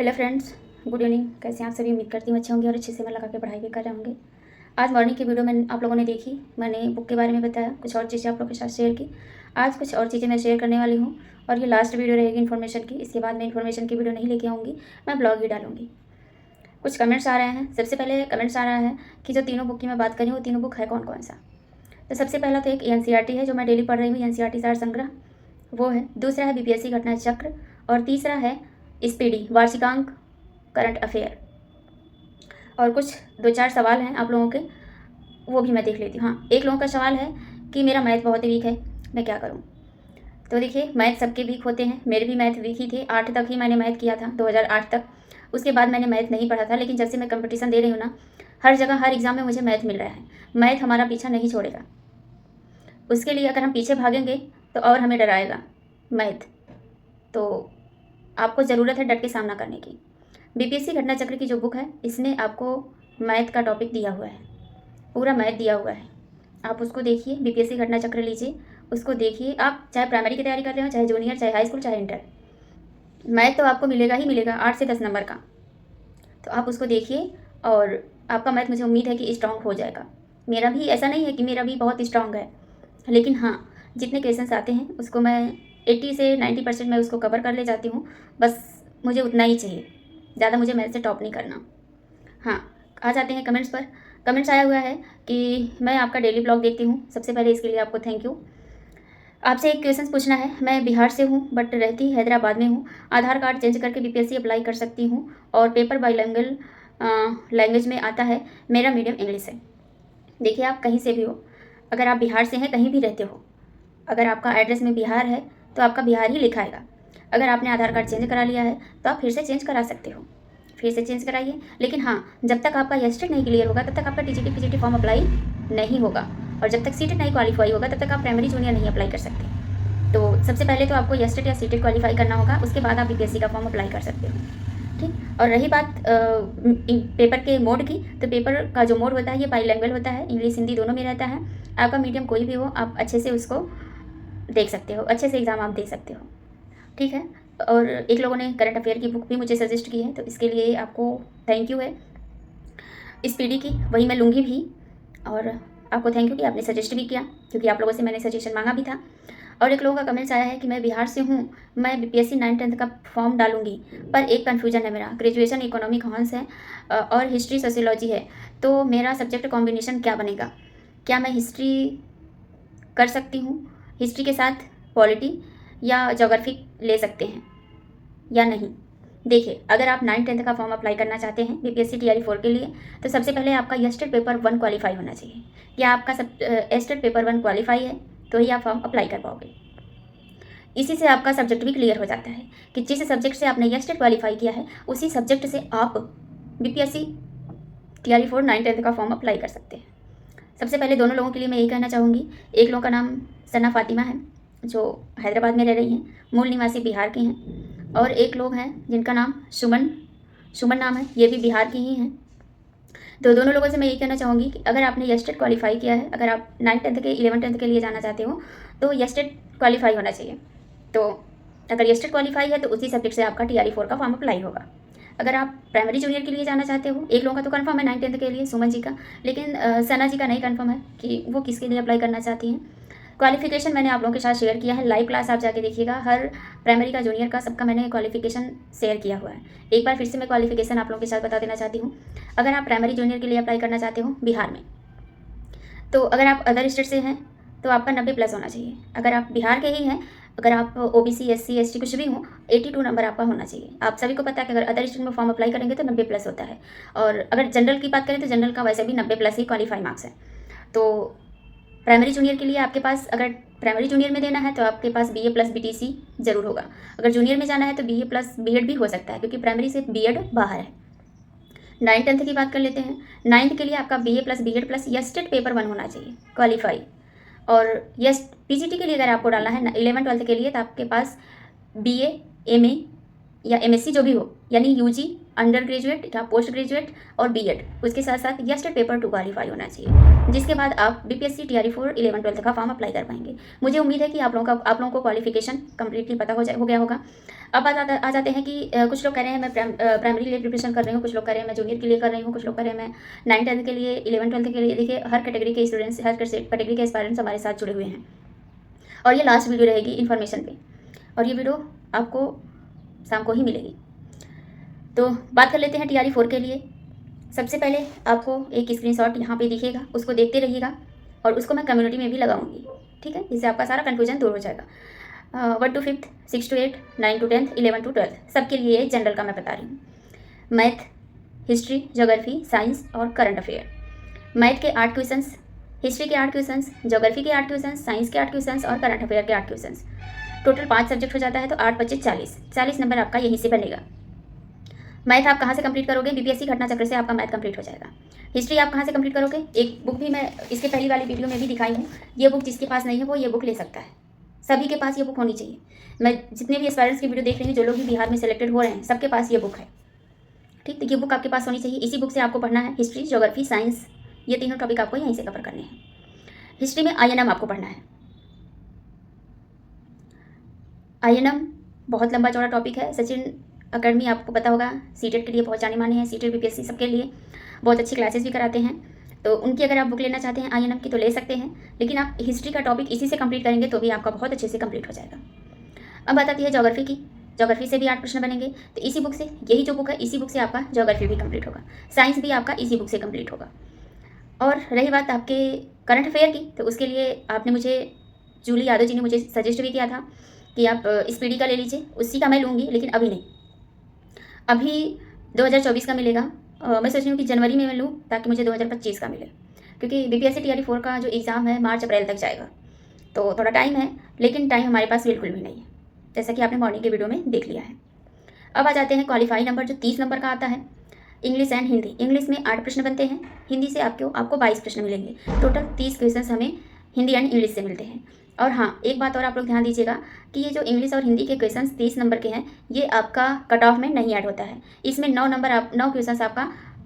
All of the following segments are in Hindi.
Hello friends, good evening. कैसे हैं आप सभी? उम्मीद करती हूँ अच्छे होंगे और अच्छे से मन लगा के पढ़ाई भी कर रहे होंगे। आज मॉर्निंग की वीडियो में आप लोगों ने देखी, मैंने बुक के बारे में बताया, कुछ और चीज़ें आप लोगों के साथ शेयर की। आज कुछ और चीज़ें मैं शेयर करने वाली हूँ और ये लास्ट वीडियो रहेगी इन्फॉर्मेशन की। इसके बाद मैं इन्फॉर्मेशन की वीडियो नहीं लेके आऊँगी, मैं ब्लॉग ही डालूंगी। कुछ कमेंट्स आ रहे हैं। सबसे पहले कमेंट्स आ रहा है कि जो तीनों बुक की मैं बात करी वो तीनों बुक है कौन कौन सा। तो सबसे पहला तो एक एनसीईआरटी है जो मैं डेली पढ़ रही हूँ, एनसीईआरटी सार संग्रह, वो है। दूसरा है बीपीएससी घटना चक्र और तीसरा है स्पीडी वार्षिकांक करंट अफेयर। और कुछ 2-4 सवाल हैं आप लोगों के, वो भी मैं देख लेती हूँ। हाँ, एक लोगों का सवाल है कि मेरा मैथ बहुत वीक है, मैं क्या करूँ। तो देखिए, मैथ सबके वीक होते हैं, मेरे भी मैथ वीक ही थे। 8 तक ही मैंने मैथ किया था, 2008 तक। उसके बाद मैंने मैथ नहीं पढ़ा था, लेकिन जब से मैं कंपटीशन दे रही हूँ ना, हर जगह हर एग्ज़ाम में मुझे मैथ मिल रहा है। मैथ हमारा पीछा नहीं छोड़ेगा। उसके लिए अगर हम पीछे भागेंगे तो और हमें डराएगा मैथ। तो आपको ज़रूरत है डट के सामना करने की। बीपीएससी घटना चक्र की जो बुक है, इसने आपको मैथ का टॉपिक दिया हुआ है, पूरा मैथ दिया हुआ है। आप उसको देखिए, बीपीएससी घटना चक्र लीजिए, उसको देखिए। आप चाहे प्राइमरी की तैयारी कर रहे हो, चाहे जूनियर, चाहे हाई स्कूल, चाहे इंटर, मैथ तो आपको मिलेगा ही मिलेगा 8 से 10 नंबर का। तो आप उसको देखिए और आपका मैथ मुझे उम्मीद है कि स्ट्रांग हो जाएगा। मेरा भी ऐसा नहीं है कि मेरा भी बहुत स्ट्रांग है, लेकिन हाँ, जितने क्वेश्चंस आते हैं उसको मैं 80 से 90% मैं उसको कवर कर ले जाती हूँ। बस मुझे उतना ही चाहिए, ज़्यादा मुझे मैथ से टॉप नहीं करना। हाँ, आ जाते हैं कमेंट्स पर। कमेंट्स आया हुआ है कि मैं आपका डेली ब्लॉग देखती हूँ। सबसे पहले इसके लिए आपको थैंक यू। आपसे एक क्वेश्चन पूछना है। मैं बिहार से हूँ बट रहती हैदराबाद में हूँ। आधार कार्ड चेंज करके बीपीएससी अप्लाई कर सकती हूँ और पेपर बाईलिंगुअल लैंग्वेज में आता है। मेरा मीडियम इंग्लिश है। देखिए, आप कहीं से भी हो, अगर आप बिहार से हैं, कहीं भी रहते हो, अगर आपका एड्रेस में बिहार है तो आपका बिहार ही लिखाएगा। अगर आपने आधार कार्ड चेंज करा लिया है तो आप फिर से चेंज करा सकते हो, फिर से चेंज कराइए। लेकिन हाँ, जब तक आपका एस्टेट नहीं क्लियर होगा तब तक आपका टीजीटी पीजीटी फॉर्म अप्लाई नहीं होगा, और जब तक सीटेट नहीं क्वालिफाई होगा तब तक आप प्राइमरी जूनियर नहीं अप्लाई कर सकते। तो सबसे पहले तो आपको एस्टेट या सीटेट क्वालिफाई करना होगा, उसके बाद आप बीपीएससी का फॉर्म अप्लाई कर सकते हो। ठीक। और रही बात पेपर के मोड की, तो पेपर का जो मोड होता है ये बाईलिंगुअल होता है, इंग्लिश हिंदी दोनों में रहता है। आपका मीडियम कोई भी हो, आप अच्छे से उसको देख सकते हो, अच्छे से एग्ज़ाम आप दे सकते हो। ठीक है। और एक लोगों ने करंट अफेयर की बुक भी मुझे सजेस्ट की है, तो इसके लिए आपको थैंक यू है। स्पीडी की वही मैं लूँगी भी, और आपको थैंक यू कि आपने सजेस्ट भी किया, क्योंकि आप लोगों से मैंने सजेशन मांगा भी था। और एक लोगों का कमेंट्स आया है कि मैं बिहार से हूँ, मैं बीपीएससी 9th-10th का फॉर्म डालूंगी, पर एक कन्फ्यूजन है मेरा। ग्रेजुएशन इकोनॉमिक हॉर्स है और हिस्ट्री सोशियोलॉजी है, तो मेरा सब्जेक्ट कॉम्बिनेशन क्या बनेगा? क्या मैं हिस्ट्री कर सकती हूँ, हिस्ट्री के साथ पॉलिटी या जोग्राफी ले सकते हैं या नहीं? देखिए, अगर आप 9th-10th का फॉर्म अप्लाई करना चाहते हैं बीपीएससी टीआरई 4 के लिए, तो सबसे पहले आपका एस्टेट पेपर 1 क्वालिफाई होना चाहिए। या आपका एस्टेट पेपर 1 क्वालिफाई है तो ही आप फॉर्म अप्लाई कर पाओगे। इसी से आपका सब्जेक्ट भी क्लियर हो जाता है कि जिस सब्जेक्ट से आपने एस्टेट क्वालिफाई किया है उसी सब्जेक्ट से आप बीपीएससी टीआरई 4 9th-10th का फॉर्म अप्लाई कर सकते हैं। सबसे पहले दोनों लोगों के लिए मैं यही कहना चाहूँगी। एक लोगों का नाम सना फातिमा है जो हैदराबाद में रह रही हैं, मूल निवासी बिहार की हैं, और एक लोग हैं जिनका नाम सुमन नाम है, ये भी बिहार की ही हैं। तो दोनों लोगों से मैं यही कहना चाहूँगी कि अगर आपने एस्टेट क्वालिफाई किया है, अगर आप 9th-10th के 11th-10th के लिए जाना चाहते हो तो एस्टेट क्वालिफाई होना चाहिए। तो अगर एस्टेट क्वालिफाई है तो उसी सब्जेक्ट से आपका टीआरई 4 का फॉर्म अप्लाई होगा। अगर आप प्राइमरी जूनियर के लिए जाना चाहते हो, एक लोगों का तो कंफर्म है 9th-10th के लिए, सुमन जी का, लेकिन सना जी का नहीं कंफर्म है कि वो किसके लिए अप्लाई करना चाहती हैं। क्वालिफिकेशन मैंने आप लोगों के साथ शेयर किया है, लाइव क्लास आप जाके देखिएगा, हर प्राइमरी का जूनियर का सबका मैंने क्वालिफिकेशन शेयर किया हुआ है। एक बार फिर से मैं क्वालिफिकेशन आप लोगों के साथ बता देना चाहती हूँ। अगर आप प्राइमरी जूनियर के लिए अप्लाई करना चाहते हो बिहार में, तो अगर आप अदर स्टेट से हैं तो आपका 90+ होना चाहिए। अगर आप बिहार के ही हैं, अगर आप ओबीसी एससी एसटी कुछ भी हो, 82 नंबर आपका होना चाहिए। आप सभी को पता है कि अगर अदर स्टेट में फॉर्म अप्लाई करेंगे तो 90+ होता है, और अगर जनरल की बात करें तो जनरल का वैसे भी 90+ ही क्वालिफाई मार्क्स है। तो प्राइमरी जूनियर के लिए आपके पास, अगर प्राइमरी जूनियर में देना है तो आपके पास BA+ BTC जरूर होगा। अगर जूनियर में जाना है तो BA+ B.Ed भी हो सकता है, क्योंकि प्राइमरी से B.Ed बाहर है। 9th-10th की बात कर लेते हैं। 9th के लिए आपका BA+ B.Ed+ एस्टेट पेपर 1 होना चाहिए क्वालिफाई। और यस, पीजीटी के लिए अगर आपको डालना है 11th-12th के लिए, तो आपके पास BA MA या MSc जो भी हो, यानी UG, अंडर ग्रेजुएट या पोस्ट ग्रेजुएट और B.Ed, उसके साथ साथ एस्टेट पेपर 2 क्वालिफाई होना चाहिए, जिसके बाद आप बीपीएससी टीआरई 4 11th-12th का फॉर्म अप्लाई कर पाएंगे। मुझे उम्मीद है कि आप लोगों को क्वालिफिकेशन कंप्लीटली पता हो गया होगा। अब आ जाते हैं कि कुछ लोग कह रहे हैं मैं प्राइमरी के लिए प्रिपरेशन कर रही हूँ, कुछ लोग कह रहे हैं मैं जूनियर के लिए कर रही हूँ, कुछ लोग कह रहे हैं मैं 9th-10th के लिए, 11th-12th के लिए। देखिए हर कैटेगरी के स्टूडेंट्स, हर कैटेगरी के एस्पायरेंट्स हमारे साथ जुड़े हुए हैं और ये लास्ट वीडियो रहेगी इन्फॉर्मेशन पे, और ये वीडियो आपको शाम को ही मिलेगी। तो बात कर लेते हैं TRE 4 के लिए। सबसे पहले आपको एक स्क्रीनशॉट यहाँ पे दिखेगा, उसको देखते रहिएगा और उसको मैं कम्युनिटी में भी लगाऊंगी, ठीक है, जिससे आपका सारा कन्फ्यूजन दूर हो जाएगा। 1 to 5th, 6 to 8, 9 to 10th, 11 to 12th सबके लिए जनरल का मैं बता रही हूँ। मैथ, हिस्ट्री, ज्योग्राफी, साइंस और करंट अफेयर। मैथ के 8 क्वेश्चंस, हिस्ट्री के 8 क्वेश्चंस, ज्योग्राफी के 8 क्वेश्चंस, साइंस के 8 क्वेश्चंस और करंट अफेयर के 8 क्वेश्चंस। टोटल 5 सब्जेक्ट हो जाता है, तो 8 25 40 नंबर आपका यहीं से बनेगा। मैथ आप कहाँ से कंप्लीट करोगे? BPSC घटना चक्र से आपका मैथ कंप्लीट हो जाएगा। हिस्ट्री आप कहाँ से कंप्लीट करोगे? एक बुक भी मैं इसके पहली वाली वीडियो में भी दिखाई हूँ। ये बुक जिसके पास नहीं है वो ये बुक ले सकता है, सभी के पास ये बुक होनी चाहिए। मैं जितने भी एस्पायरेंट्स की वीडियो देख रही हूँ, जो लोग भी बिहार में सेलेक्टेड हो रहे हैं, सबके पास ये बुक है, ठीक। तो ये बुक आपके पास होनी चाहिए। इसी बुक से आपको पढ़ना है हिस्ट्री, ज्योग्राफी, साइंस, ये तीनों टॉपिक आपको यहीं से कवर करने हैं। हिस्ट्री में INM आपको पढ़ना है। INM बहुत लंबा चौड़ा टॉपिक है। सचिन अकेडमी आपको पता होगा, सीटेट के लिए बहुत जाने माने हैं, सीटेट BPSC सबके लिए बहुत अच्छी क्लासेस भी कराते हैं। तो उनकी अगर आप बुक लेना चाहते हैं INM की तो ले सकते हैं, लेकिन आप हिस्ट्री का टॉपिक इसी से कंप्लीट करेंगे तो भी आपका बहुत अच्छे से कंप्लीट हो जाएगा। अब बात आती है ज्योग्राफी की। ज्योग्राफी से भी 8 प्रश्न बनेंगे, तो इसी बुक से, यही जो बुक है इसी बुक से आपका ज्योग्राफी भी कंप्लीट होगा। साइंस भी आपका इसी बुक से कंप्लीट होगा। और रही बात आपके करंट अफेयर की, तो उसके लिए आपने मुझे, जूली यादव जी ने मुझे सजेस्ट भी किया था कि आप स्पीडी का ले लीजिए। उसी का मैं लूँगी, लेकिन अभी नहीं, अभी 2024 का मिलेगा। मैं सोच रही हूँ कि जनवरी में मैं लूँ ताकि मुझे 2025 का मिले, क्योंकि BPSC TRE 4 का जो एग्ज़ाम है मार्च अप्रैल तक जाएगा, तो थोड़ा टाइम है, लेकिन टाइम हमारे पास बिल्कुल भी नहीं है, जैसा कि आपने मॉर्निंग के वीडियो में देख लिया है। अब आ जाते हैं क्वालिफाई नंबर, जो 30 नंबर का आता है। English and Hindi. इंग्लिश में 8 प्रश्न बनते हैं, हिंदी से आपको 22 प्रश्न मिलेंगे। टोटल 30 क्वेश्चन हमें हिंदी एंड इंग्लिश से मिलते हैं। और हाँ, एक बात और आप लोग ध्यान दीजिएगा कि ये जो इंग्लिश और हिंदी के क्वेश्चन 30 नंबर के हैं, ये आपका कट ऑफ में नहीं ऐड होता है। इसमें 9 क्वेश्चन आपका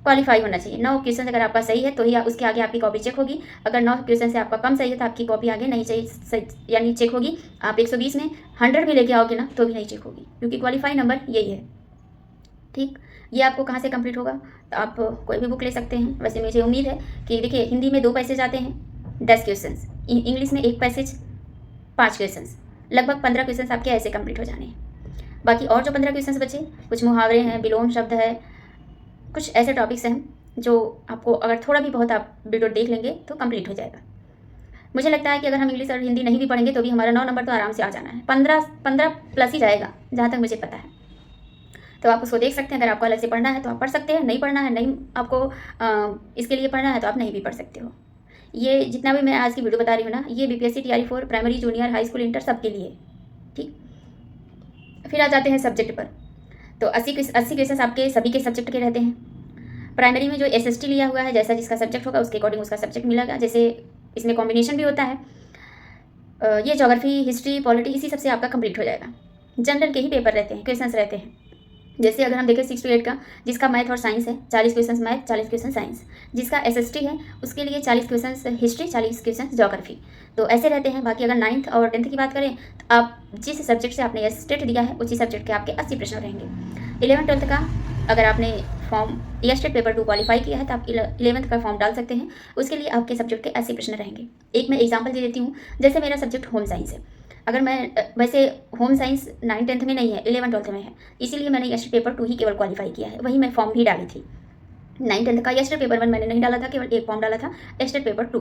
क्वालिफाई होना चाहिए। 9 क्वेश्चन अगर आपका सही है तो ही उसके आगे आपकी कॉपी चेक होगी। अगर 9 क्वेश्चन से आपका कम सही है तो आपकी कॉपी आगे नहीं चाहिए, यानी चेक होगी। आप 120 में 100 भी लेके आओगे ना तो भी नहीं चेक होगी, क्योंकि क्वालिफाई नंबर यही है, ठीक। ये आपको कहाँ से कंप्लीट होगा? तो आप कोई भी बुक ले सकते हैं। वैसे मुझे उम्मीद है कि देखिए, हिंदी में 2 पैसेज आते हैं, 10 क्वेश्चन, इंग्लिश में 1 पैसेज, 5 क्वेश्चन, लगभग 15 क्वेश्चन आपके ऐसे कंप्लीट हो जाने हैं। बाकी और जो 15 क्वेश्चन बचे, कुछ मुहावरे हैं, विलोम शब्द है, कुछ ऐसे टॉपिक्स हैं जो आपको अगर थोड़ा भी बहुत आप वीडियो देख लेंगे तो कंप्लीट हो जाएगा। मुझे लगता है कि अगर हम इंग्लिश और हिंदी नहीं भी पढ़ेंगे तो भी हमारा 9 नंबर तो आराम से आ जाना है। 15 प्लस ही जाएगा, जहाँ तक मुझे पता है। तो आप उसको देख सकते हैं। अगर आपको अलग से पढ़ना है तो आप पढ़ सकते हैं, नहीं पढ़ना है, नहीं आपको इसके लिए पढ़ना है तो आप नहीं भी पढ़ सकते हो। ये जितना भी मैं आज की वीडियो बता रही हूँ ना, ये BPSC TRE 4 primary, junior, high school, inter सबके लिए, ठीक। फिर आ जाते हैं सब्जेक्ट पर। तो 80 क्वेश्चन आपके सभी के सब्जेक्ट के रहते हैं। प्राइमरी में जो SST लिया हुआ है, जैसा जिसका सब्जेक्ट होगा उसके अकॉर्डिंग उसका सब्जेक्ट मिलेगा। जैसे इसमें कॉम्बिनेशन भी होता है। ये ज्योग्राफी, हिस्ट्री, पॉलिटी इसी सबसे आपका कंप्लीट हो जाएगा। जनरल के ही पेपर रहते हैं, क्वेश्चंस रहते हैं। जैसे अगर हम देखें 6 to 8 का, जिसका मैथ और साइंस है, 40 क्वेश्चन मैथ, 40 क्वेश्चन साइंस। जिसका SST है उसके लिए 40 क्वेश्चन हिस्ट्री, 40 क्वेश्चन ज्योग्राफी। तो ऐसे रहते हैं। बाकी अगर 9th और 10th की बात करें तो आप जिस सब्जेक्ट से आपने स्टेट दिया है उसी सब्जेक्ट के आपके 80 प्रश्न रहेंगे। 11th-12th का अगर आपने फॉर्म स्टेट पेपर 2 क्वालिफाई किया है तो आप 11th का फॉर्म डाल सकते हैं। उसके लिए आपके सब्जेक्ट के 80 प्रश्न रहेंगे। एक मैं एग्जाम्पल दे देती हूँ। जैसे मेरा सब्जेक्ट होम साइंस है, अगर मैं वैसे होम साइंस 9th-10th में नहीं है, 11th-12th में है, इसीलिए मैंने स्टेट पेपर 2 ही केवल क्वालिफाई किया है। वही मैं फॉर्म भी डाली थी। 9th-10th का स्टेट पेपर 1 मैंने नहीं डाला था, केवल एक फॉर्म डाला था, स्टेट पेपर 2।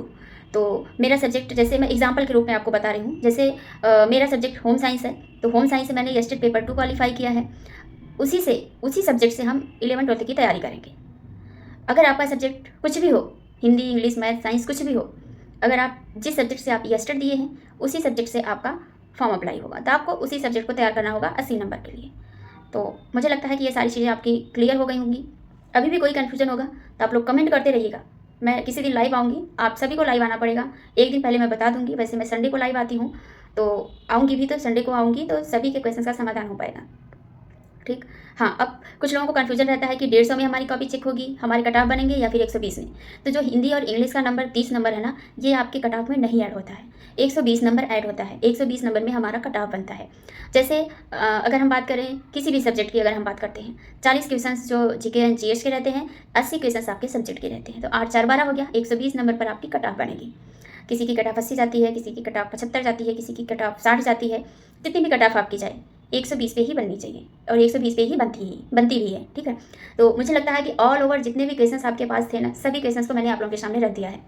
तो मेरा सब्जेक्ट, जैसे मैं एग्जाम्पल के रूप में आपको बता रही हूँ, जैसे मेरा सब्जेक्ट होम साइंस है, तो होम साइंस से मैंने स्टेट पेपर 2 क्वालिफाई किया है। उसी सब्जेक्ट से हम 11th-12th की तैयारी करेंगे। अगर आपका सब्जेक्ट कुछ भी हो, हिंदी, इंग्लिश, मैथ, साइंस कुछ भी हो, अगर आप जिस सब्जेक्ट से आप स्टेट दिए हैं उसी सब्जेक्ट से आपका फॉर्म अप्लाई होगा, तो आपको उसी सब्जेक्ट को तैयार करना होगा 80 नंबर के लिए। तो मुझे लगता है कि ये सारी चीज़ें आपकी क्लियर हो गई होंगी। अभी भी कोई कन्फ्यूजन होगा तो आप लोग कमेंट करते रहिएगा। मैं किसी दिन लाइव आऊँगी, आप सभी को लाइव आना पड़ेगा। एक दिन पहले मैं बता दूँगी। वैसे मैं संडे को लाइव आती हूँ, तो आऊँगी भी, तो संडे को आऊँगी तो सभी के क्वेश्चन का समाधान हो पाएगा, ठीक। हाँ, अब कुछ लोगों को कन्फ्यूजन रहता है कि 150 में हमारी कॉपी चेक होगी, हमारे कट ऑफ बनेंगे या फिर 120 में। तो जो हिंदी और इंग्लिश का नंबर 30 नंबर है ना, ये आपके कट ऑफ में नहीं ऐड होता है, 120 नंबर ऐड होता है। 120 नंबर में हमारा कट ऑफ बनता है। जैसे अगर हम बात करें किसी भी सब्जेक्ट की, अगर हम बात करते हैं 40 क्वेश्चन जो जीके एंड जीएस के रहते हैं, 80 क्वेश्चन आपके सब्जेक्ट के रहते हैं, तो 8 4 12 हो गया, 120 नंबर पर आपकी कट ऑफ बनेगी। किसी की कट ऑफ 80 जाती है, किसी की कट ऑफ 75 जाती है, किसी की कट ऑफ 60 जाती है। जितनी भी कट ऑफ आपकी जाए 120 पे ही बननी चाहिए, और 120 पे ही बनती भी है, ठीक है। तो मुझे लगता है कि ऑल ओवर जितने भी क्वेश्चंस आपके पास थे ना, सभी क्वेश्चंस को मैंने आप लोगों के सामने रख दिया है,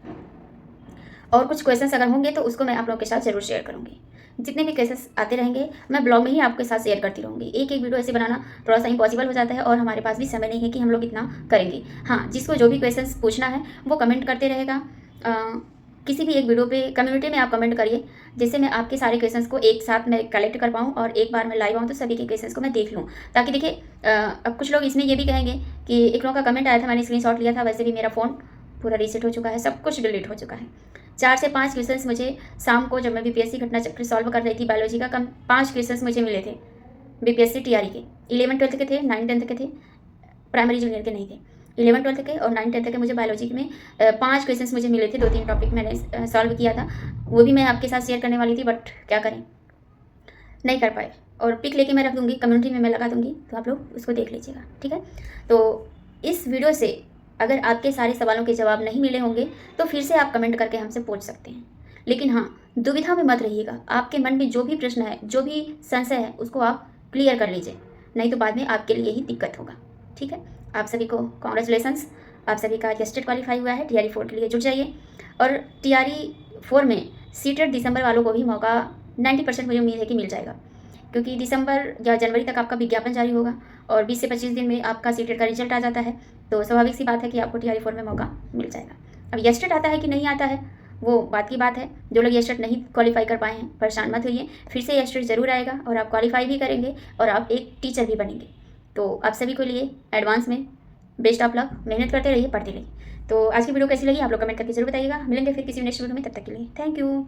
और कुछ क्वेश्चंस अगर होंगे तो उसको मैं आप लोगों के साथ जरूर शेयर करूँगी। जितने भी क्वेश्चंस आते रहेंगे मैं ब्लॉग में ही आपके साथ शेयर करती रहूँगी। एक एक वीडियो ऐसे बनाना थोड़ा सा इम्पॉसिबल हो जाता है, और हमारे पास भी समय नहीं है कि हम लोग इतना करेंगे। हाँ, जिसको जो भी क्वेश्चंस पूछना है वो कमेंट करते रहेगा। किसी भी एक वीडियो पे कम्युनिटी में आप कमेंट करिए, जिससे मैं आपके सारे क्वेश्चंस को एक साथ मैं कलेक्ट कर पाऊँ, और एक बार मैं लाइव आऊँ तो सभी के क्वेश्चंस को मैं देख लूँ। ताकि देखिए अब कुछ लोग इसमें ये भी कहेंगे कि एक लोगों का कमेंट आया था, मैंने स्क्रीनशॉट लिया था, वैसे भी मेरा फ़ोन पूरा रीसेट हो चुका है, सब कुछ डिलीट हो चुका है। 4 से 5 क्वेश्चंस मुझे शाम को जब मैं बीपीएससी घटना चक्र सॉल्व कर रही थी बायोलॉजी का, कम 5 क्वेश्चंस मुझे मिले थे बीपीएससी टीआरई के। 11 12 के थे, 9 10 के थे, प्राइमरी जूनियर के नहीं थे। 11 12 के और 9 10 के मुझे बायोलॉजी में 5 क्वेश्चंस मुझे मिले थे। 2-3 टॉपिक मैंने सॉल्व किया था, वो भी मैं आपके साथ शेयर करने वाली थी, बट क्या करें, नहीं कर पाए। और पिक लेके मैं रख दूँगी, कम्युनिटी में मैं लगा दूँगी, तो आप लोग उसको देख लीजिएगा, ठीक है। तो इस वीडियो से अगर आपके सारे सवालों के जवाब नहीं मिले होंगे तो फिर से आप कमेंट करके हमसे पूछ सकते हैं। लेकिन हाँ, दुविधा में मत रहिएगा। आपके मन में जो भी प्रश्न है, जो भी संशय है, उसको आप क्लियर कर लीजिए, नहीं तो बाद में आपके लिए ही दिक्कत होगा, ठीक है। आप सभी को कॉन्ग्रेचुलेसन्स, आप सभी का गेस्टेड क्वालिफाई हुआ है। TRE 4 के लिए जुट जाइए। और TRE 4 में सीटेड दिसंबर वालों को भी मौका 90% मुझे उम्मीद है कि मिल जाएगा, क्योंकि दिसंबर या जनवरी तक आपका विज्ञापन जारी होगा, और 20 से 25 दिन में आपका सीटेड का रिजल्ट आ जाता है। तो स्वाभाविक सी बात है कि आपको TRE 4 में मौका मिल जाएगा। अब येस्टेड आता है कि नहीं आता है वो बात की बात है। जो लोग येस्टेड नहीं क्वालिफाई कर पाए हैं, परेशान मत होइए, फिर से येस्टेड ज़रूर आएगा, और आप क्वालिफाई भी करेंगे, और आप एक टीचर भी बनेंगे। तो आप सभी को लिए एडवांस में बेस्ट ऑफ लक। मेहनत करते रहिए, पढ़ते रहिए। तो आज की वीडियो कैसी लगी आप लोग कमेंट करके जरूर बताइएगा। मिलेंगे फिर किसी नेक्स्ट वीडियो में, तब तक के लिए थैंक यू।